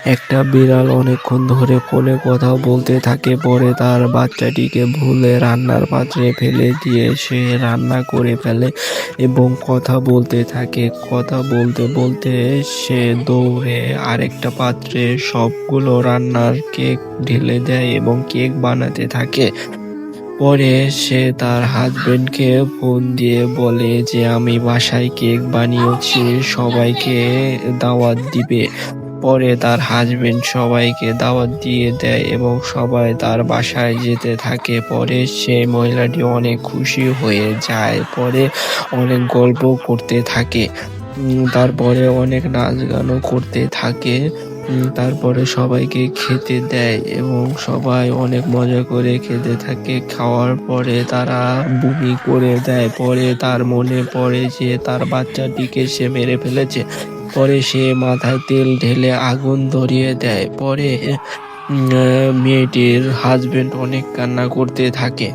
একটা বিড়াল অনেকক্ষণ ধরে ফোনে কথা বলতে থাকে। পরে তার বাচ্চাটিকে ভুলে রান্নার পাত্রে ফেলে দিয়ে সে রান্না করে ফেলে এবং কথা বলতে থাকে। কথা বলতে বলতে সে দৌড়ে আরেকটা পাত্রে সবগুলো রান্নার কেক ঢেলে দেয় এবং কেক বানাতে থাকে। পরে সে তার হাজবেন্ডকে ফোন দিয়ে বলে যে আমি বাসায় কেক বানিয়েছি, সবাইকে দাওয়াত দিবে। পরে তার হাজবেন্ড সবাইকে দাওয়াত দিয়ে দেয় এবং সবাই তার বাসায় যেতে থাকে। পরে সেই মহিলাটি অনেক খুশি হয়ে যায়। পরে অনেক গল্প করতে থাকে। তারপরে অনেক নাচ গানও করতে থাকে। তারপরে সবাইকে খেতে দেয় এবং সবাই অনেক মজা করে খেতে থাকে। খাওয়ার পরে তারা বমি করে দেয়। পরে তার মনে পড়ে যে তার বাচ্চাটিকে সে মেরে ফেলেছে। পরে সে মাথায় তেল ঢেলে আগুন ধরিয়ে দেয়। পরে মেয়েটির হাজবেন্ড অনেক কান্না করতে থাকে।